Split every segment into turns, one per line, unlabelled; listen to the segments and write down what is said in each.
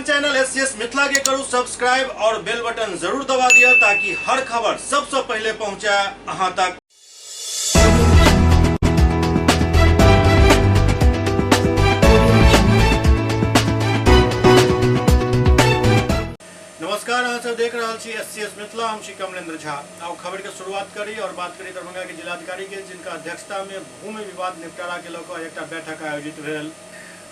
अपन channel SCS Mithila के करू subscribe और बेल बटन जरूर दबा दिया ताकि हर खबर सबसे पहले पहुंचे अहां तक। नमस्कार, अहाँ सब देख रहा छी एससीएस मिथिला, हम छी कमलेंद्र झा। आओ खबर के शुरुआत करी और बात करी दरभंगा के जिलाधिकारी के, जिनका अध्यक्षता में भूमि विवाद निपटारा के लऽ एक बैठक आयोजित भेल।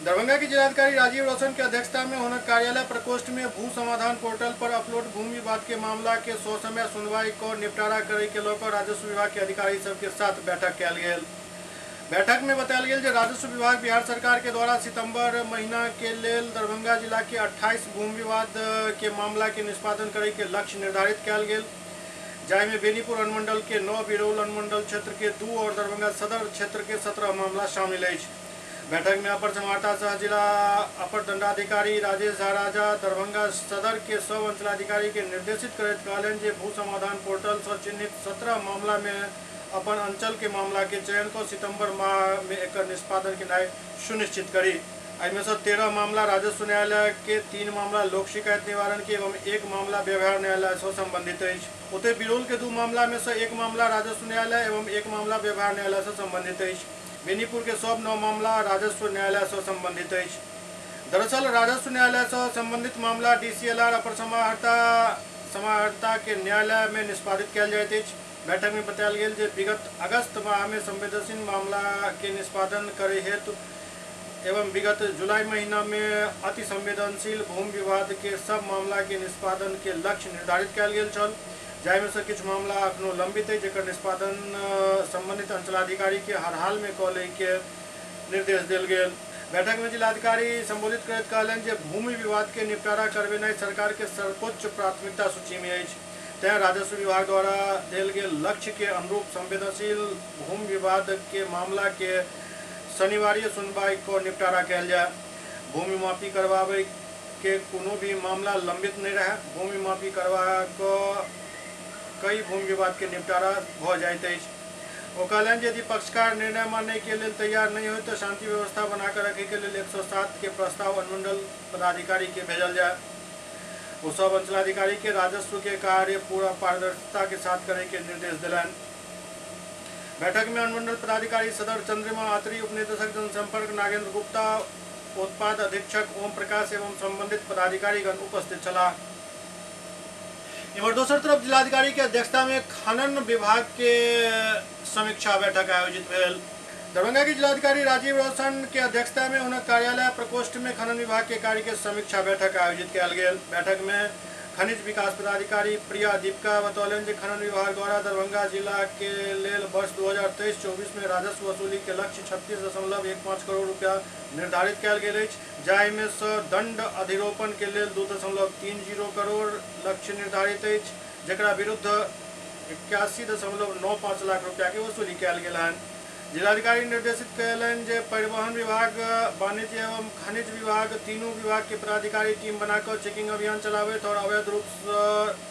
दरभंगा के जिलाधिकारी राजीव रोशन के अध्यक्षता में हुनक कार्यालय प्रकोष्ठ में भू समाधान पोर्टल पर अपलोड भूमि विवाद के मामला के ससमय सुनवाई को निपटारा करे के लऽ राजस्व विभाग के अधिकारी सब के साथ बैठक कयल गेल। बैठक में बतायल गेल जे राजस्व विभाग बिहार सरकार के द्वारा सितंबर महीना के लेल दरभंगा जिला के 28 भूमि विवाद के मामला के निष्पादन करे के लक्ष्य निर्धारित कयल गेल, जाहि में बेनीपुर अनुमंडल के 9, बिरौल अनुमंडल क्षेत्र के 2 और दरभंगा सदर क्षेत्र के 17 मामला शामिल है। बैठक में अपर समाहर्ता सह जिला अपर दंडाधिकारी राजेश झा राजा दरभंगा सदर के सब अंचलाधिकारी के निर्देशित करैत कहलनि जे भू समाधान पोर्टल से चिन्हित 17 मामला में अपन अंचल के मामला के चयन को सितंबर माह में एक निष्पादन के सुनिश्चित करी। एहिमे से 13 मामला राजस्व न्यायालय के, 3 मामला लोक शिकायत निवारण के एवं 1 मामला व्यवहार न्यायालय से संबंधित है। ओते बिरौल के 2 मामला में से 1 मामला राजस्व न्यायालय एवं 1 मामला व्यवहार न्यायालय से संबंधित है। बेनीपुर के सब 9 मामला राजस्व न्यायालय से संबंधित है। दरअसल राजस्व न्यायालय से संबंधित मामला डीसीएलआर अपर समाहर्ता के न्यायालय में निष्पादित कयल जाइत अछि। बैठक में बतायल गेल जे विगत अगस्त माह में संवेदनशील मामला के निष्पादन करे हेतु एवं विगत जुलाई महीना में अति संवेदनशील भूमि विवाद के सब मामला के निष्पादन के लक्ष्य निर्धारित कयल गेल छल, जाहि में से किछु मामला अखनो लंबित है, जेकर निष्पादन संबंधित अंचलाधिकारी के हर हाल में कऽ लय के निर्देश देल गेल। बैठक में जिलाधिकारी संबोधित करैत कहलनि जे भूमि विवाद के निपटारा करबेनाइ सरकार के सर्वोच्च प्राथमिकता सूची में अछि। तैं राजस्व विभाग द्वारा देल गेल लक्ष्य के अनुरूप संवेदनशील भूमि विवाद के मामला के शनिवारीय सुनवाई को निपटारा कयल जाय। भूमि माफी करवावे के कोनो भी मामला लंबित नहीं रहे। भूमि माफी करवा कई भूमि विवाद के निपटारा भ जाइत अछि। ओ कहलनि यदि पक्षकार निर्णय मानने के लिए तैयार नहीं हो तो शांति व्यवस्था बनाकर रखे के लिए 107 के प्रस्ताव अनुमंडल पदाधिकारी के भेजल जाए। वो सब अंचलाधिकारी के राजस्व के कार्य पूरा पारदर्शिता के साथ करे के निर्देश दिलन। बैठक में अनुमंडल पदाधिकारी सदर चंद्रिमा आत्री, उपनिदेशक जनसंपर्क नागेंद्र गुप्ता, उत्पाद अधीक्षक ओम प्रकाश एवं संबंधित पदाधिकारीगण उपस्थित छला। इमर दोसर तरफ जिलाधिकारी के अध्यक्षता में खनन विभाग के समीक्षा बैठक आयोजित भेल। दरभंगा के जिलाधिकारी राजीव रोशन के अध्यक्षता में उनके कार्यालय प्रकोष्ठ में खनन विभाग के कार्य के समीक्षा बैठक आयोजित कयल गेल। बैठक में खनिज विकास पदाधिकारी प्रिया दीपिका बतौलन जे खनन विभाग द्वारा दरभंगा जिला के लेल वर्ष 2023-24 में राजस्व वसूली के लक्ष्य 36.15 करोड़ रुपया निर्धारित कयल गेल अछि, जाहि में से दंड अधिरोपण के लेल 2.30 करोड़ लक्ष्य निर्धारित अछि, जकरा विरुद्ध 81.95 लाख रुपया के वसूली कयल गेल हन। जिलाधिकारी निर्देशित कयलनि जे परिवहन विभाग, वाणिज्य एवं खनिज विभाग तीनों विभाग के पदाधिकारी टीम बनाकर चेकिंग अभियान चलावैत और अवैध रूप से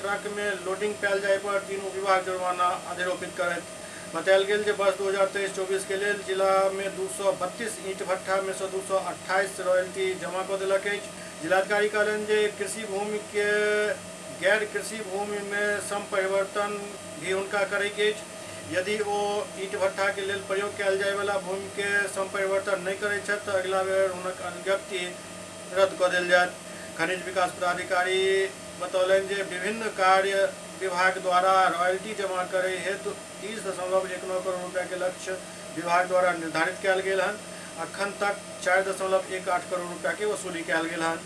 ट्रक में लोडिंग पायल जाय पर तीनों विभाग जुर्माना अधिरोपित करैत। बतायल गेल जे वर्ष 2023-24 के लेल जिला में 232 ईंट भट्ठा में से 228 रॉयल्टी जमा कऽ देलक अछि। जिलाधिकारी कहलनि जे कृषि भूमि के गैर कृषि भूमि में सम परिवर्तन भी हुनका करे के अछि। यदि वो ईंट भट्ठा के लेल प्रयोग कयल जाय वाला भूमि के सम परिवर्तन नहीं करे छथि तो अगिला बेर हुनक अनुज्ञप्ति रद्द कऽ देल जायत। खनिज विकास पदाधिकारी बतौलन जे विभिन्न कार्य विभाग द्वारा रॉयल्टी जमा करे हेतु 30.19 करोड़ रुपया के लक्ष्य विभाग द्वारा निर्धारित कयल गेल हन। अखन तक 4.18 करोड़ रुपया के वसूली कयल गेल हन।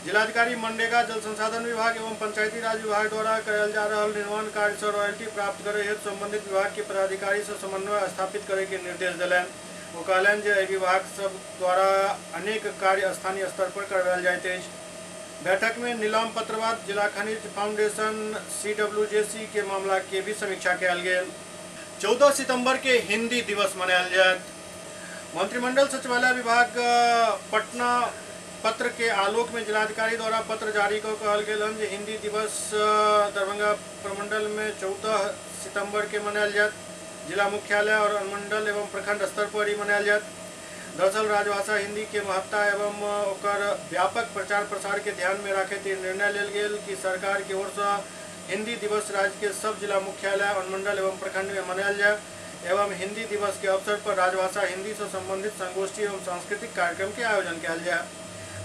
जिलाधिकारी मनरेगा, जल संसाधन विभाग एवं पंचायती राज विभाग द्वारा कयल जा रहल निर्माण कार्य से रॉयल्टी प्राप्त करे हेतु संबंधित विभाग के पदाधिकारी से समन्वय स्थापित करे के निर्देश दिलनि। वो कहलनि जे एहि विभाग सब द्वारा अनेक कार्य स्थानीय स्तर पर करवायल जाइत अछि। बैठक में नीलाम पत्रवाद, जिला खनिज फाउंडेशन, CWJC के मामला के भी समीक्षा कयल गेल। 14 सितंबर के हिंदी दिवस मनायल जायत। मंत्रिमंडल सचिवालय विभाग पटना पत्र के आलोक में जिलाधिकारी द्वारा पत्र जारी कर कहल गेल जे हिंदी दिवस दरभंगा प्रमंडल में 14 सितंबर के मनायल जायत। जिला मुख्यालय और अनुमंडल एवं प्रखंड स्तर पर ही मनायल जायत। दरअसल राजभाषा हिंदी के महत्ता एवं ओकर व्यापक प्रचार प्रसार के ध्यान में रखते निर्णय लेल गेल कि सरकार की ओर से हिंदी दिवस राज्य के सब जिला मुख्यालय, अनुमंडल एवं प्रखंड में मनायल जाए एवं हिंदी दिवस के अवसर पर राजभाषा हिंदी से संबंधित संगोष्ठी एवं सांस्कृतिक कार्यक्रम के आयोजन किया जाए।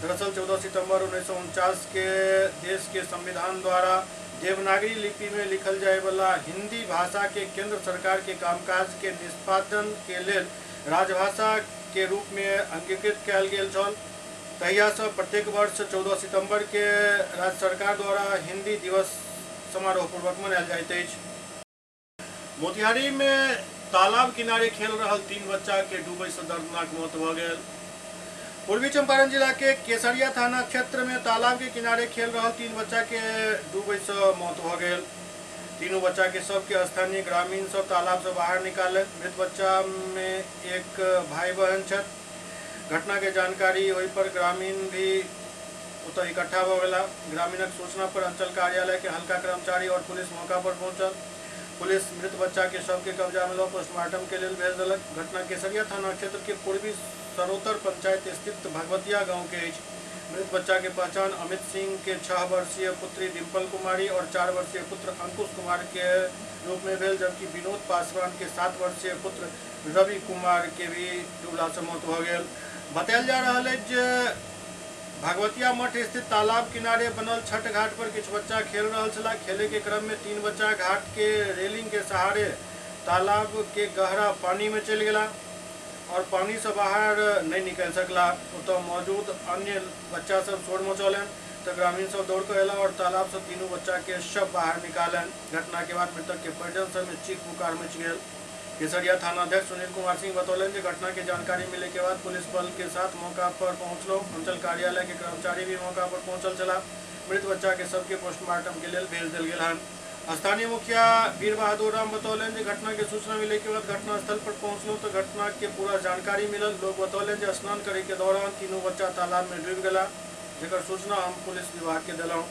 दरअसल 14 सितंबर 1949 के देश के संविधान द्वारा देवनागरी लिपि में लिखल जाए वाला हिंदी भाषा के केंद्र सरकार के कामकाज के निष्पादन के लिए राजभाषा के रूप में अंगीकृत किया गेल छल। तहिया से प्रत्येक वर्ष 14 सितंबर के राज्य सरकार द्वारा हिंदी दिवस समारोह पूर्वक मनायल जाइत अछि। मोतिहारी में तालाब किनारे खेल रहा 3 बच्चा के डूबे से दर्दनाक मौत भ गेल। पूर्वी चंपारण जिला के केसरिया थाना क्षेत्र में तालाब के किनारे खेल रहा 3 बच्चा के डूबे से मौत भ गेल। तीनों बच्चा के सब के स्थानीय ग्रामीण सब तालाब से बाहर निकाले। मृत बच्चा में एक भाई बहन छथ। घटना के जानकारी होई पर ग्रामीण भी उतर इकट्ठा हो गया। ग्रामीणक सूचना पर अंचल कार्यालय के हल्का कर्मचारी और पुलिस मौका पर पहुंचल। पुलिस मृत बच्चा के शव के कब्जा में पोस्टमार्टम के लिए भेज दिलक। घटना केसरिया थाना क्षेत्र के पूर्वी सरोतर पंचायत स्थित भगवतिया गांव के अछि। मृत बच्चा के पहचान अमित सिंह के 6 वर्षीय पुत्री डिम्पल कुमारी और 4 वर्षीय पुत्र अंकुश कुमार के रूप में भेल, जबकि विनोद पासवान के 7 वर्षीय पुत्र रवि कुमार के भी डूबला से मौत हो गया। बतायल जा रहा है जे भगवतिया मठ स्थित तालाब किनारे बनल छठ घाट पर किछु बच्चा खेल रहा छला। खेले के क्रम में 3 बच्चा घाट के रेलिंग के सहारे तालाब के गहरा पानी में चल गया और पानी से बाहर नहीं निकल सकला। तो मौजूद अन्य बच्चा सब शोर मचौलन तो ग्रामीण सब दौड़ कर अला और तालाब से तीनों बच्चा के शव बाहर निकालन। घटना के बाद मृतक के परिजन सब में चीख पुकार मच गया। केसरिया थाना अध्यक्ष सुनील कुमार सिंह बतौलन कि घटना की जानकारी मिले के बाद पुलिस बल के साथ मौका पर पहुंचलो। अंचल कार्यालय के कर्मचारी भी मौका पर पहुंचल चला। मृत बच्चा के सबके पोस्टमार्टम के लिए भेज दिल गया। स्थानीय मुखिया वीर बहादुर राम बतौलन कि घटना के सूचना मिले के बाद घटनास्थल पर पहुंचलो तो घटना के पूरा जानकारी मिलल। लोग बतौलन कि स्नान करे के दौरान तीनों बच्चा तालाब में डूब गया, जेकर सूचना हम पुलिस विभाग के दिलों।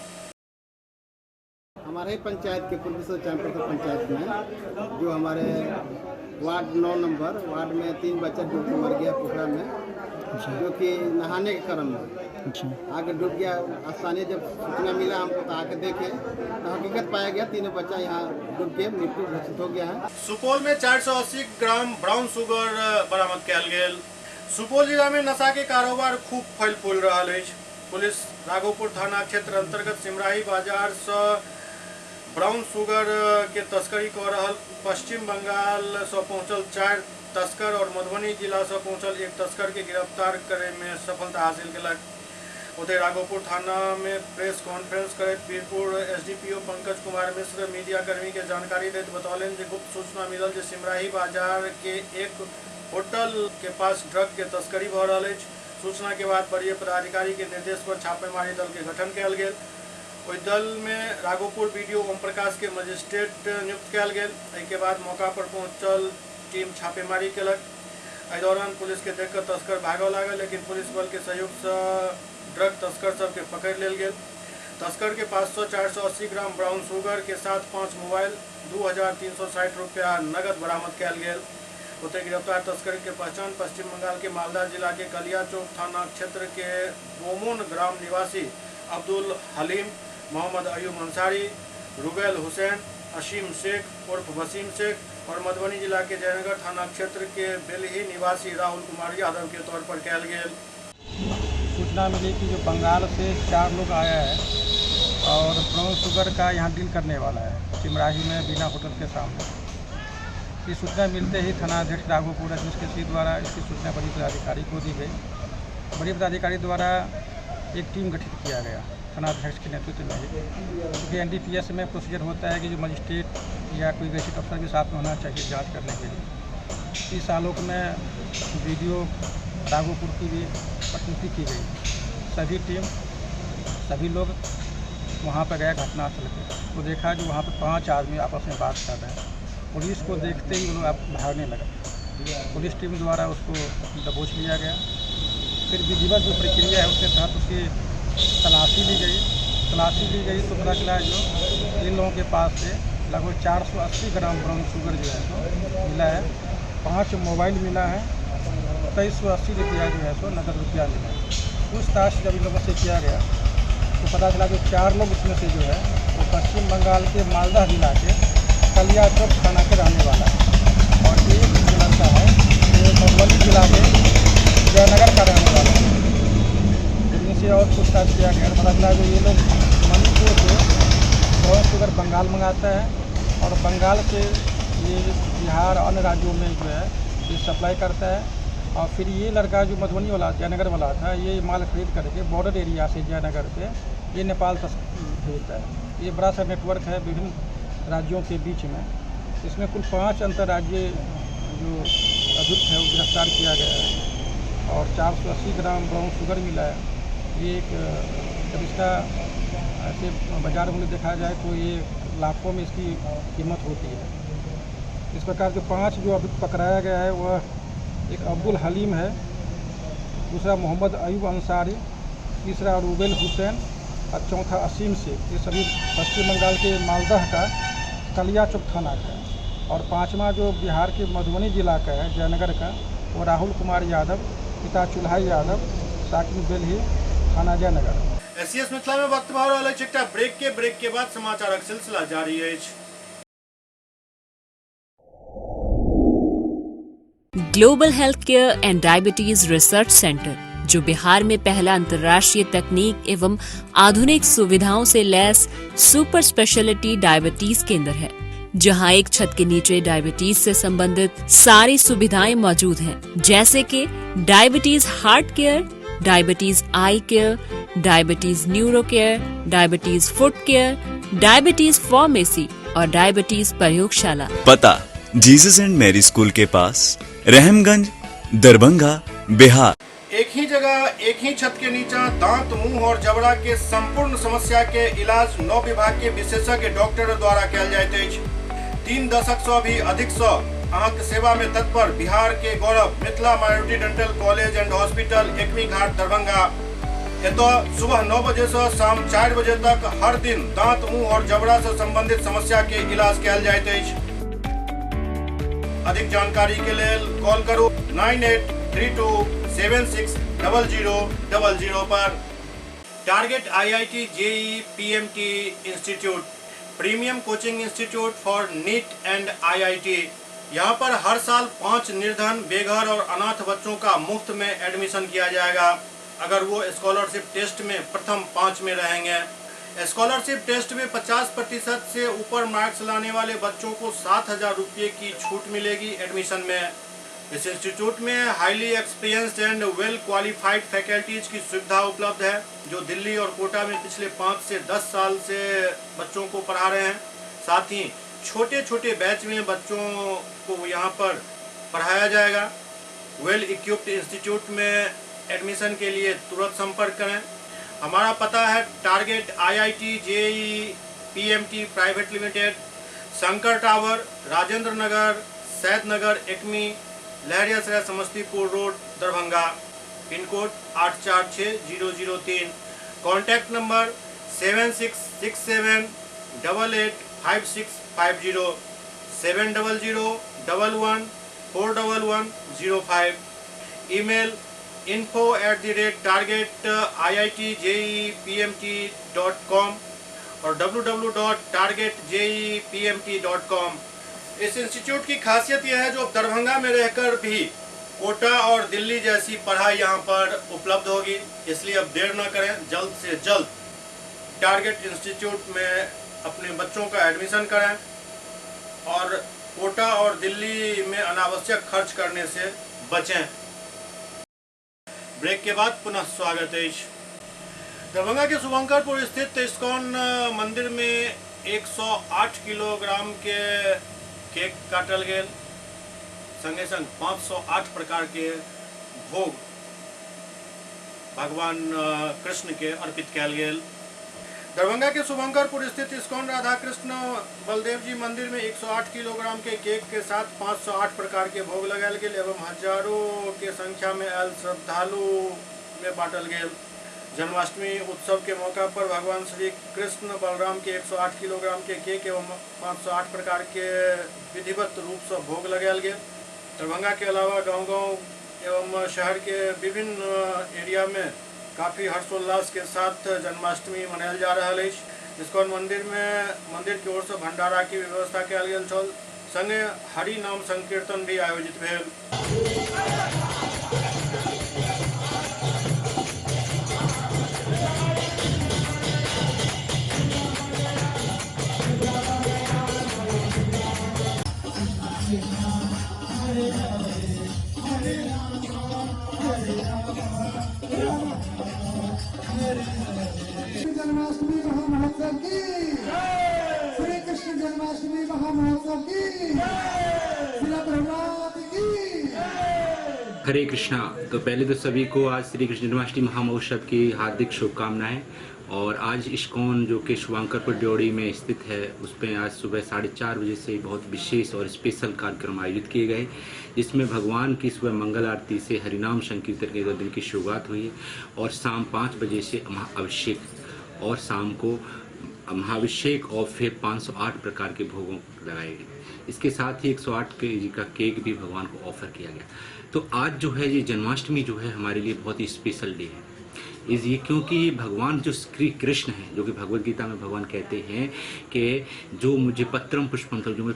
हमारे पंचायत के पूर्वी चंपारण पंचायत में जो हमारे वार्ड 9 नंबर वार्ड में 3 बच्चा डूब के मर गया पोखरा में, जो कि नहाने के क्रम में आगे डूब गया। स्थानीय जब सूचना मिला हमको तो आके देखे तो हकीकत पाया गया 3 बच्चा यहाँ डूब के मृत्यु घोषित हो गया है।
सुपौल में 480 ग्राम ब्राउन शुगर बरामद किया गेल। सुपौल जिला में नशा के कारोबार खूब फैल फूल रहा है। पुलिस राघोपुर थाना क्षेत्र अंतर्गत सिमराही बाजार से ब्राउन शुगर के तस्करी कर रहा पश्चिम बंगाल से पहुंचल 4 तस्कर और मधुबनी जिला से पहुंचल 1 तस्कर के गिरफ्तार करे में सफलता हासिल कलक। उधर राघोपुर थाना में प्रेस कॉन्फ्रेंस करते वीरपुर एसडीपीओ पंकज कुमार मिश्र मीडिया कर्मी के जानकारी देते बतौलन कि गुप्त सूचना मिलल जे सिमराही बाजार के एक होटल के पास ड्रग के तस्करी भ रहा है। सूचना के बाद वरीय पदाधिकारी के निर्देश पर छापेमारी दल के गठन किया गया। ओहि दल में राघोपुर बीडीओ ओम प्रकाश के मजिस्ट्रेट नियुक्त किया गया। के बाद मौका पर पहुंचल टीम छापेमारी कलक। एहि दौरान पुलिस के देखकर तस्कर भागो लागल, लेकिन पुलिस बल के सहयोग से ड्रग तस्कर सबके पकड़ लेल गेल। तस्कर के पास 480 ग्राम ब्राउन शुगर के साथ 5 मोबाइल 2360 रुपया नगद बरामद किया गया। उते गिरफ्तार तस्कर के पहचान पश्चिम बंगाल के मालदा जिला के कलिया चौक थाना क्षेत्र के बोमोन ग्राम निवासी अब्दुल हलीम, मोहम्मद अयूब अंसारी, रुबेल हुसैन, असीम शेख उर्फ वसीम शेख और मधुबनी जिला के जयनगर थाना क्षेत्र के बेलही निवासी राहुल कुमार यादव के तौर पर किया गया।
सूचना मिली कि जो बंगाल से 4 लोग आया है और ब्राउन शुगर का यहाँ डील करने वाला है सिमराही में बिना होटल के सामने। इस सूचना मिलते ही थानाध्यक्ष राघोपुर के सी द्वारा इसकी सूचना बड़ी पदाधिकारी को दी गई। बड़ी पदाधिकारी द्वारा एक टीम गठित किया गया थानाध्यक्ष के नेतृत्व में ही, क्योंकि एनडीपीएस में प्रोसीजर होता है कि जो मजिस्ट्रेट या कोई गैजेट अफसर भी साथ में होना चाहिए जांच करने के लिए। इस आलोक में वीडियो राघोपुर की भी प्रतिनिधि की गई। सभी टीम सभी लोग वहाँ पर गए घटनास्थल पर, तो देखा जो वहाँ पर 5 आदमी आपस में बात कर रहे हैं। पुलिस को देखते ही वो लोग भागने लगा। पुलिस टीम द्वारा उसको दबोच लिया गया। फिर विधिवत जो प्रक्रिया है उसके तहत उसकी तलाशी ली गई तो पता चला जो इन लोगों के पास से लगभग 480 ग्राम ब्राउन शुगर जो है तो मिला है। 5 मोबाइल मिला है 2380 रुपया जो है सो नगद रुपया मिला। पूछताछ जब इन लोगों से किया गया तो पता चला कि 4 लोग इसमें से जो है वो पश्चिम बंगाल के मालदा जिला के कलियाचौक थाना के रहने वाला है और एक जो लड़का है वो मधुबनी जिला के जयनगर का रहने वाला है। इनसे और पूछताछ किया गया पता चला कि ये लोग मणिपुर से ब्राउन शुगर बंगाल मंगाता है और बंगाल से ये बिहार अन्य राज्यों में जो है ये सप्लाई करता है और फिर ये लड़का जो मधुबनी वाला जयनगर वाला था ये माल खरीद करके बॉर्डर एरिया से जयनगर पे ये नेपाल तक भेजता है। ये बड़ा सा नेटवर्क है विभिन्न राज्यों के बीच में। इसमें कुल 5 अंतर्राज्यीय जो अभियुक्त है वो गिरफ्तार किया गया है और 480 ग्राम ब्राउन शुगर मिला है। ये एक जब इसका ऐसे बाजार मूल्य देखा जाए तो ये लाखों में इसकी कीमत होती है। इस प्रकार के 5 जो अभी पकड़ाया गया है वह एक अब्दुल हलीम है, दूसरा मोहम्मद अयूब अंसारी, तीसरा रूबेल हुसैन और चौथा असीम शेख। ये सभी पश्चिम बंगाल के मालदह का कलियाचौक थाना का है और 5वां जो बिहार के मधुबनी जिला का है जयनगर का वो राहुल कुमार यादव, पिता चुल्हाई यादव, साकिन बेल्ही, थाना जयनगर।
एससीएस मिथिला में वक्त भर वाला एकटा ब्रेक के बाद समाचारक सिलसिला जारी अछि।
Global health care and diabetes research centre जो बिहार में पहला अंतर्राष्ट्रीय तकनीक एवं आधुनिक सुविधाओं से लैस सुपर स्पेशलिटी डायबिटीज केंद्र है, जहां एक छत के नीचे डायबिटीज से संबंधित सारी सुविधाएं मौजूद हैं, जैसे कि diabetes heart care, diabetes eye care, diabetes neuro care, diabetes foot care, diabetes pharmacy और डायबिटीज प्रयोगशाला।
पता जीसस एंड मैरी स्कूल के पास, रहमगंज, दरभंगा, बिहार।
एक ही जगह एक ही छत के नीचे दांत, मुंह और जबड़ा के संपूर्ण समस्या के इलाज 9 विभाग के विशेषज्ञ डॉक्टर द्वारा कयल जाइत अछि। 3 दशक से भी अधिक से अहाँक सेवा में तत्पर बिहार के गौरव Mithila minority dental college and hospital Ekmi Ghat Darbhanga. एतो सुबह 9 बजे से शाम 4 बजे तक हर दिन दांत, मुंह और जबड़ा से संबंधित समस्या के इलाज कयल जाइत अछि। अधिक जानकारी के लिए कॉल करो 9832760000 पर। Target IIT JEE PMT institute, premium coaching institute for neat and IIT. यहाँ पर हर साल 5 निर्धन, बेघर और अनाथ बच्चों का मुफ्त में एडमिशन किया जाएगा अगर वो स्कॉलरशिप टेस्ट में प्रथम 5 में रहेंगे। स्कॉलरशिप टेस्ट में 50% से ऊपर मार्क्स लाने वाले बच्चों को 7,000 रुपये की छूट मिलेगी एडमिशन में। इस इंस्टीट्यूट में highly experienced and well qualified faculties की सुविधा उपलब्ध है जो दिल्ली और कोटा में पिछले 5 से 10 साल से बच्चों को पढ़ा रहे हैं। साथ ही छोटे छोटे बैच में बच्चों को यहाँ पर पढ़ाया जाएगा। वेल इक्विप्ड इंस्टीट्यूट में एडमिशन के लिए तुरंत संपर्क करें। हमारा पता है target IIT JEE PMT private limited, Shankar tower, Rajendra Nagar, Said Nagar, Ekmi, Laheriasarai, Samastipur road, Darbhanga. Pin code 846003। Contact number 7667885650 70011141105। Email info@targetiitjeepmt.com और www.targetjeepmt.com। इस इंस्टीट्यूट की खासियत यह है जो दरभंगा में रहकर भी कोटा और दिल्ली जैसी पढ़ाई यहाँ पर उपलब्ध होगी, इसलिए अब देर न करें, जल्द से जल्द टारगेट इंस्टीट्यूट में अपने बच्चों का एडमिशन करें और कोटा और दिल्ली में अनावश्यक खर्च करने से बचें। ब्रेक के बाद पुनः स्वागत है। दरभंगा के शुभंकरपुर स्थित इस्कॉन मंदिर में 108 किलोग्राम के केक काटल गेल, संगे संग 508 प्रकार के भोग भगवान कृष्ण के अर्पित कयल गेल। दरभंगा के शुभंकरपुर स्थित इस्कॉन राधा कृष्ण बलदेव जी मंदिर में 108 किलोग्राम के केक के साथ 508 प्रकार के भोग लगायल गेल एवं हजारों के संख्या में आयल श्रद्धालु में बांटल गेल। जन्माष्टमी उत्सव के मौका पर भगवान श्री कृष्ण बलराम के 108 किलोग्राम के केक एवं 508 प्रकार के विधिवत रूप से भोग लगायल गेल। दरभंगा के अलावा गाँव गाँव एवं शहर के विभिन्न एरिया में काफ़ी हर्षोल्लास के साथ जन्माष्टमी मनायल जा रहा है। इस्कॉन मंदिर में मंदिर की ओर से भंडारा की व्यवस्था कयल गेल छल, संगे हरि नाम संकीर्तन भी आयोजित भेल।
जन्माष्टमी महामहोत्सव की, श्री कृष्ण जन्माष्टमी महामहोत्सव की, श्री प्रभुपाद की।
हरे कृष्णा। तो पहले तो सभी को आज श्री कृष्ण जन्माष्टमी महामहोत्सव की हार्दिक शुभकामनाएं। और आज इस्कॉन जो कि शुभांकरपुर ड्योढ़ी में स्थित है, उस पर आज सुबह 4:30 बजे से बहुत विशेष और स्पेशल कार्यक्रम आयोजित किए गए, जिसमें भगवान की सुबह मंगल आरती से हरिनाम संकीर्तन के दिन की शुरुआत हुई और शाम 5 बजे से महाअभिषेक और शाम को महाअभिषेक और फिर 508 प्रकार के भोगों लगाए गए। इसके साथ ही 108 केजी का केक भी भगवान को ऑफर किया गया। तो आज जो है ये जन्माष्टमी जो है हमारे लिए बहुत ही स्पेशल डे है, ये क्योंकि भगवान जो श्री कृष्ण है, जो कि भगवद गीता में भगवान कहते हैं कि जो मुझे पत्रम पुष्पम जो मैं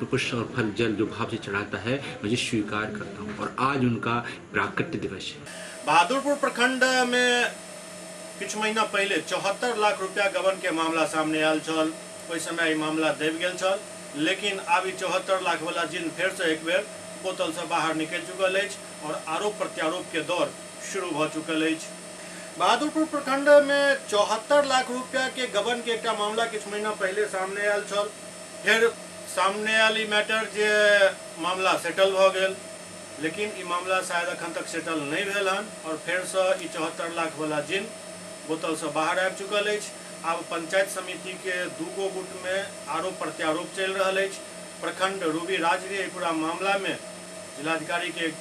पुष्प और फल जल जो भाव से चढ़ाता है मुझे स्वीकार करता हूँ। और आज उनका प्राकट्य दिवस है।
बहादुरपुर प्रखंड में कुछ महीना पहले 74 लाख रुपया गबन के मामला सामने आयल छल। ओहि समय ई मामला दबि गेल छल, लेकिन आब 74 लाख वाला जिन फिर से एक बेर बोतल से बाहर निकल चुकल है और आरोप प्रत्यारोप के दौर शुरू भ चुकल है। बहादुरपुर प्रखंड में 74 लाख रुपया के गबन के एक मामला कुछ महीना पहले सामने आयल छल। फिर सामने आयल ई मैटर जे मामला सेटल भ गेल, लेकिन ई मामला शायद अखन तक सेटल नहीं भेल हन और फिर से ई 74 लाख वाला जिन बोतल से बाहर आबि चुकल है। अब पंचायत समिति के दूगो गुट में आरोप प्रत्यारोप चल रहा है। प्रखंड रूबी राज भी पूरा मामला में जिलाधिकारी के एक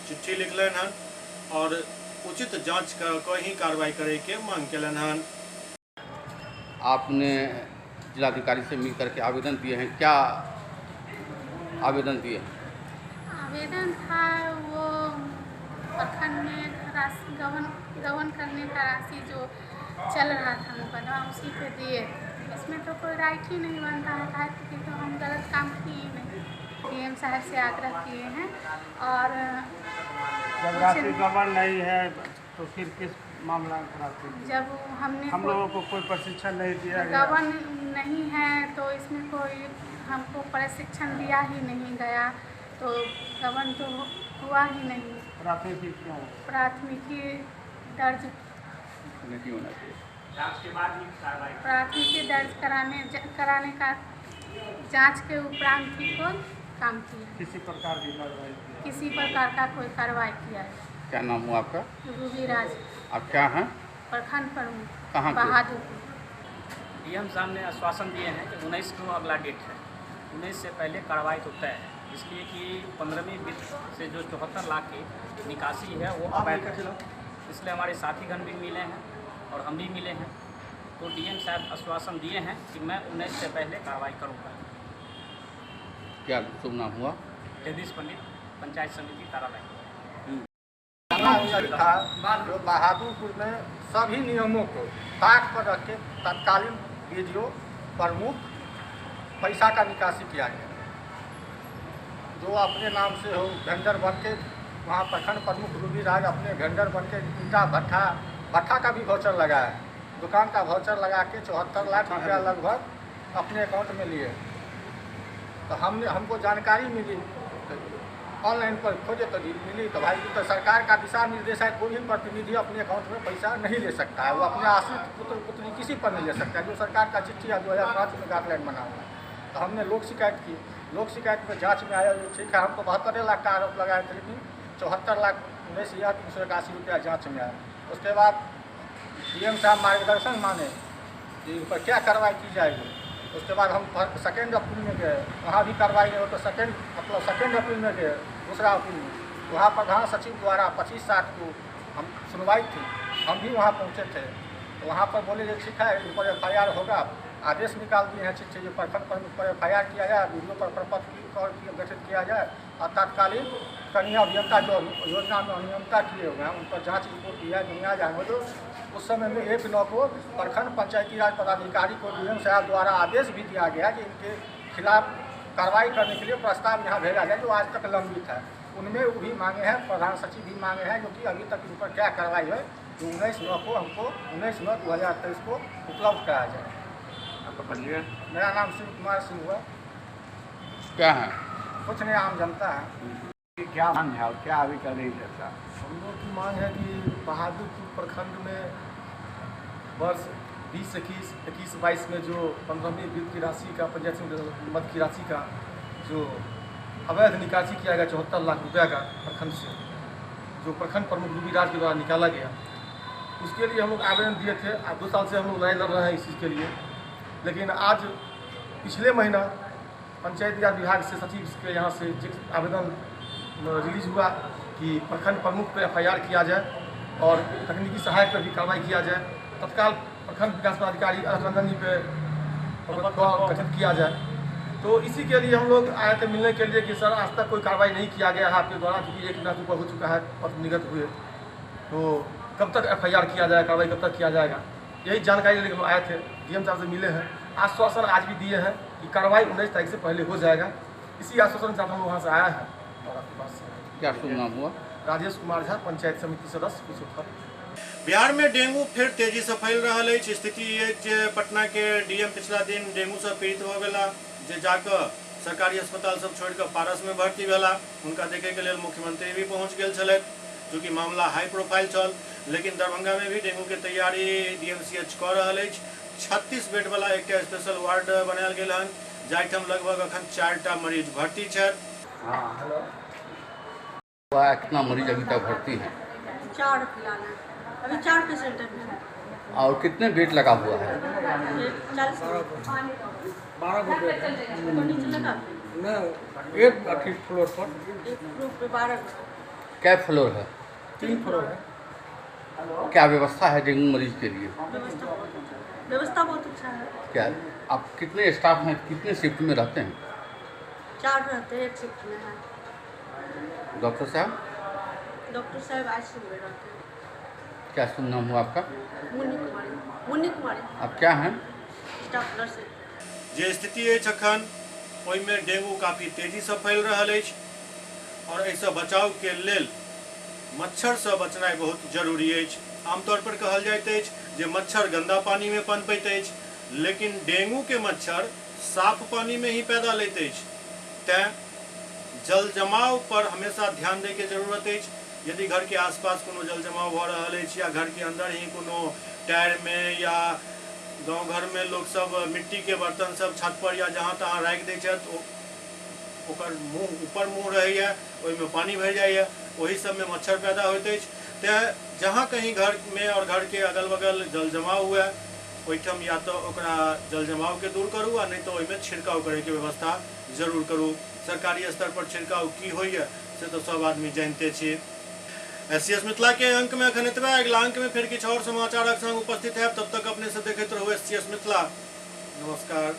चिट्ठी लिखलन हन और उचित जांच कर ही कार्रवाई करे के मांग कलन हन।
आपने जिलाधिकारी से मिल करके आवेदन दिए हैं, क्या आवेदन दिए?
आवेदन था वो प्रखंड में राशि गबन करने का राशि जो चल रहा था मुकदमा, उसी पे दिए। इसमें तो कोई राइट ही नहीं बनता है, क्योंकि तो हम गलत काम किए नहीं। डीएम साहब से आग्रह किए हैं और
जब राशि गबन नहीं है तो फिर किस मामला कराते हैं?
जब हमने
हम लोगों को कोई प्रशिक्षण नहीं दिया गया।
गबन नहीं है तो इसमें कोई हमको प्रशिक्षण दिया ही नहीं गया, तो गबन तो हुआ ही नहीं।
प्राथमिकी क्यों?
प्राथमिकी दर्ज
नहीं होना चाहिए।
प्राथमिकी दर्ज कराने का जांच के उपरांत ही कोई काम किया,
किसी प्रकार की कार्रवाई की?
किसी प्रकार का कोई कार्रवाई किया है।
क्या नाम हुआ आपका?
रूबी राज,
आप क्या हैं?
प्रखंड प्रमुख,
कहाँ के?
बहादुरपुर।
डीएम साहब ने आश्वासन दिए हैं कि 19 को अगला डेट है, 19 से पहले कार्रवाई तो तय है, इसलिए कि 15वीं वित्त से जो 74 लाख की निकासी है वो अवैध है। इसलिए हमारे साथीगण भी मिले हैं और हम भी मिले हैं, तो डीएम साहब आश्वासन दिए हैं कि मैं 19 से पहले कार्रवाई करूँगा।
क्या शुभ नाम हुआ?
जगदीश पंडित, पंचायत समिति ताराबाई।
था जो बहादुरपुर में सभी नियमों को ताक पर रख के तत्कालीन बीडीओ प्रमुख पैसा का निकासी किया गया। जो अपने नाम से हो वेंडर बन के वहाँ प्रखंड प्रमुख रूबी राज अपने वेंडर बन के ईंटा भट्ठा का भी वाउचर लगाया, दुकान का वाउचर लगा के 74 लाख रुपया लगभग अपने अकाउंट में लिए। तो हमको जानकारी मिली, ऑनलाइन पर खोजे तो मिली, तो भाई तो सरकार का दिशा निर्देश है, कोई भी प्रतिनिधि अपने अकाउंट में पैसा नहीं ले सकता है, वो अपने आश्रित पुत्र पुत्री किसी पर नहीं ले सकता है, जो सरकार का चिट्ठी है 2005 में गाइडलाइन बना हुआ है। तो हमने लोक शिकायत की, लोक शिकायत में जांच में आया जो ठीक है, हमको 72 लाख का आरोप लगाया थे, लेकिन 74,19,381 रुपया जाँच में आया। उसके बाद डीएम साहब मार्गदर्शन माने कि इन पर क्या कार्रवाई की जाएगी। उसके बाद हम 2 अप्रैल में गए, वहाँ भी कार्रवाई नहीं हो, तो 2 अप्रैल में गए, दूसरा अप्रैल में वहाँ प्रधान सचिव द्वारा 25/7 को हम सुनवाई थी, हम भी वहाँ पहुँचे थे। तो वहाँ पर बोले जो ठीक है इन पर FIR होगा, आदेश निकाल दिए हैं चिट्ठी जो प्रखंड प्रमुख पर FIR किया जाए, वीडियो पर प्रपत्र गठित किया जाए और तत्कालीन कनीय अभियंता जो योजना में अनियमितता किए हुए हैं उन पर जाँच रिपोर्ट दिया दुनिया जाएंगे। तो उस समय में 1/9 को प्रखंड पंचायती राज पदाधिकारी को डीएम साहब द्वारा आदेश भी दिया गया कि इनके खिलाफ कार्रवाई करने के लिए प्रस्ताव यहाँ भेजा जाए, जो आज तक लंबित है। उनमें वो भी मांगे हैं, प्रधान सचिव भी मांगे हैं, जो कि अभी तक इन पर क्या कार्रवाई है, जो 19/9 को हमको 19/9/2023 को उपलब्ध कराया जाए।
आपका परिचय?
मेरा नाम शिव कुमार सिंह हुआ।
क्या है?
कुछ नहीं, आम जनता है।
क्या मांग है और क्या अभी कर रही है सर?
हम लोग की मांग है कि बहादुरपुर प्रखंड में वर्ष 2021-22 में जो 15वीं वित्त की राशि का पंचायत मद की राशि का जो अवैध निकासी किया गया 74 लाख रुपया का प्रखंड से, जो प्रखंड प्रमुख रूबी राज के द्वारा निकाला गया, उसके लिए हम लोग आवेदन दिए थे। 2 साल से हम लोग लड़ाई लड़ रहे हैं इस चीज़ के लिए। लेकिन आज पिछले महीना पंचायती राज विभाग से सचिव के यहाँ से आवेदन रिलीज हुआ कि प्रखंड प्रमुख पर FIR किया जाए और तकनीकी सहायक पर भी कार्रवाई किया जाए। तत्काल प्रखंड विकास पदाधिकारी रंजन जी पे गठित किया जाए। तो इसी के लिए हम लोग आए थे मिलने के लिए कि सर आज तक कोई कार्रवाई नहीं किया गया है आपके द्वारा, क्योंकि 1 लाख रुपये हो चुका है पत्र निर्गत हुए, तो कब तक FIR किया जाएगा, कार्रवाई कब तक किया जाएगा, यही जानकारी लेकर हम आए थे। डीएम साहब से मिले हैं, आश्वासन आज भी दिए हैं कि कार्रवाई 19 तारीख से पहले हो जाएगा। इसी आश्वासन के साथ हम वहाँ से आया है। और आपके पास
क्या शुभ नाम हुआ?
राजेश कुमार झा, पंचायत समिति सदस्य कुशोत्तर।
बिहार में डेंगू फिर तेजी से फैल रहा है। स्थिति ये जे पटना के डीएम पिछला दिन डेंगू से पीड़ित हो गया, जे जाकर सरकारी अस्पताल सब छोड़ कर पारस में भर्ती भेला। उनका देखे के लिए मुख्यमंत्री भी पहुँच गए छल, चूँकि मामला हाई प्रोफाइल चल। लेकिन दरभंगा में भी डेंगू के तैयारी DMCH कर रहा है। 36 बेड वाला एक स्पेशल वार्ड बनायल गेल हन, जाहिठाम लगभग अखन 4टा मरीज भर्ती है।
कितना मरीज अभी तक भर्ती हैं?
4 फिलहाल है, अभी 4 पेशेंट है।
और कितने बेड लगा हुआ है?
40
12 बेड
नीचे लगा
एक फ्लोर पर,
एक फ्लोर पे 12।
क्या फ्लोर है?
3 फ्लोर है।
क्या व्यवस्था है डेंगू मरीज के लिए?
व्यवस्था बहुत अच्छा है।
क्या आप कितने स्टाफ हैं, कितने शिफ्ट में रहते हैं?
4 रहते हैं, 1 शिफ्ट में है।
डॉक्टर साहब?
डॉक्टर साहब ICU में रहते हैं।
क्या शुभ नाम हुआ आपका?
मुन्नी कुमारी।
आप क्या हैं?
Staff nurse.
जे स्थिति है अखन ओहिमे डेंगू काफी तेजी से फैल रहा है और ऐसे बचाव के लेल मच्छर से बचनाइ बहुत जरूरी है। आमतौर पर कहल जाइत है जे मच्छर गंदा पानी में पनपैत है, लेकिन डेंगू के मच्छर साफ पानी में ही पैदा लेते हैं। तैं जल जमाव पर हमेशा ध्यान दे के जरूरत है। यदि घर के आसपास कोनो जल जमाव हो रहा है या घर के अंदर ही कोनो टायर में या गांव घर में लोग सब मिट्टी के बर्तन सब छत पर या जहाँ तहाँ राखि दै छै, ओकर मुँह ऊपर मुँह रहैए, ओहिमे पानी भरि जाइए, वही सब में मच्छर पैदा होइत अछि। तैं जहाँ कहीं घर में और घर के अगल बगल जल जमाव हुए ओहिठाम या तो ओकरा जल जमाव के दूर करू आ नहीं तो ओहिमे छिड़काव करे के व्यवस्था जरूर करू। सरकारी स्तर पर छिड़काव की होइए से तो सब आदमी जानते छी। SCS मिथिला के अंक में अखन एतबे। अगिला अंक में फिर किछु और समाचारक संग उपस्थित है। तब तक अपने से देखते रहू SCS मिथिला। नमस्कार।